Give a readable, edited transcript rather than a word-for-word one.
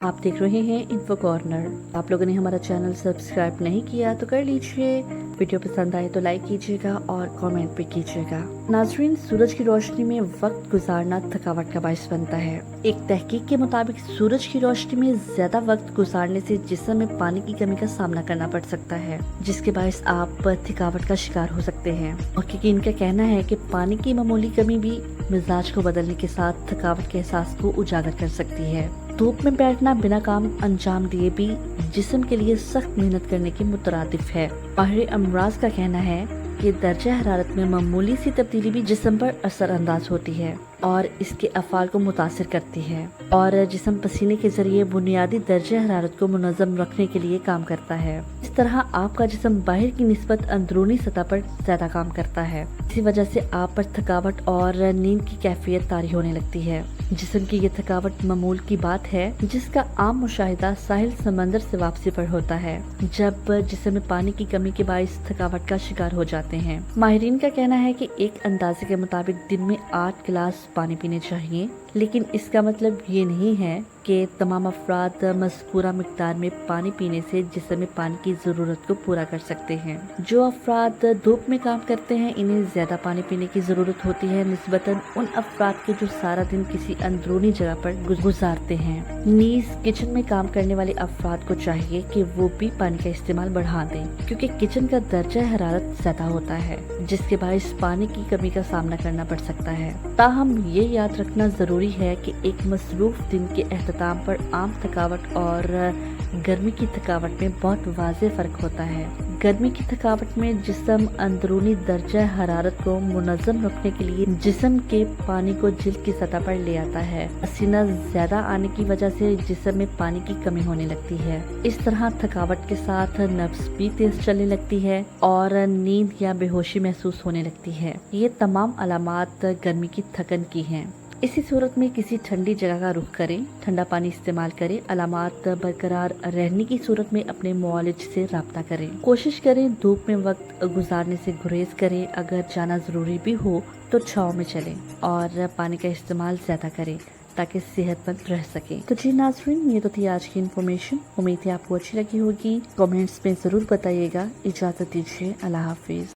आप देख रहे हैं इन्फो कॉर्नर। आप लोगों ने हमारा चैनल सब्सक्राइब नहीं किया तो कर लीजिए। वीडियो पसंद आए तो लाइक कीजिएगा और कमेंट भी कीजिएगा। नाजरीन, सूरज की रोशनी में वक्त गुजारना थकावट का बायस बनता है। एक तहकीक के मुताबिक सूरज की रोशनी में ज्यादा वक्त गुजारने से जिस्म में पानी की कमी का सामना करना पड़ सकता है, जिसके बायस आप थकावट का शिकार हो सकते हैं। मुहक्किकीन का कहना है कि पानी की मामूली कमी भी मिजाज को बदलने के साथ थकावट के एहसास को उजागर कर सकती है। धूप में बैठना बिना काम अंजाम दिए भी जिस्म के लिए सख्त मेहनत करने के मुतरादिफ है। माहिर अमराज का कहना है कि दर्जा हरारत में मामूली सी तब्दीली भी जिस्म पर असर अंदाज होती है और इसके अफ़ाल को मुतासिर करती है, और जिस्म पसीने के जरिए बुनियादी दर्जा हरारत को मुनज़्ज़म रखने के लिए काम करता है। इस तरह आपका जिस्म बाहर की निस्बत अंदरूनी सतह पर ज्यादा काम करता है। इसी वजह से आप पर थकावट और नींद की कैफियत तारी होने लगती है। जिस्म की ये थकावट मामूल की बात है, जिसका आम मुशाहिदा साहिल समंदर से वापसी पर होता है, जब जिस्म में पानी की कमी के बायस थकावट का शिकार हो जाते हैं। माहिरीन का कहना है कि एक अंदाजे के मुताबिक दिन में 8 गिलास पानी पीने चाहिए, लेकिन इसका मतलब ये नहीं है कि तमाम अफराद मज़कूरा मिकदार में पानी पीने से जिस्म में पानी की ज़रूरत को पूरा कर सकते हैं। जो अफराद धूप में काम करते हैं, इन्हें ज़्यादा पानी पीने की ज़रूरत होती है निस्बतन उन अफराद के जो सारा दिन किसी अंदरूनी जगह पर गुजारते हैं। नीज किचन में काम करने वाले अफराद को चाहिए कि वो भी पानी का इस्तेमाल बढ़ा दें, क्योंकि किचन का दर्जा हरारत ज़्यादा होता है, जिसके बायस पानी की कमी का सामना करना पड़ सकता है। ताहम ये याद रखना जरूरी है कि एक मसरूफ दिन के एहतमाम पर आम थकावट और गर्मी की थकावट में बहुत वाज़ेह फर्क होता है। गर्मी की थकावट में जिस्म अंदरूनी दर्जा हरारत को मुनज़्ज़म रखने के लिए जिस्म के पानी को जिल्द की सतह पर ले आता है। पसीना ज्यादा आने की वजह से जिस्म में पानी की कमी होने लगती है। इस तरह थकावट के साथ नब्ज़ भी तेज चलने लगती है और नींद या बेहोशी महसूस होने लगती है। ये तमाम अलामात गर्मी की थकन की हैं। इसी सूरत में किसी ठंडी जगह का रुख करें, ठंडा पानी इस्तेमाल करें। अलामात बरकरार रहने की सूरत में अपने मुआलिज से राब्ता करें। कोशिश करें धूप में वक्त गुजारने से गुरेज करें। अगर जाना जरूरी भी हो तो छांव में चलें और पानी का इस्तेमाल ज्यादा करें ताकि सेहतमंद रह सके। तो जी नाज़रीन, ये तो थी आज की इन्फॉर्मेशन। उम्मीद है आपको अच्छी लगी होगी। कमेंट्स में जरूर बताइएगा। इजाजत दीजिए। अल्लाह हाफिज।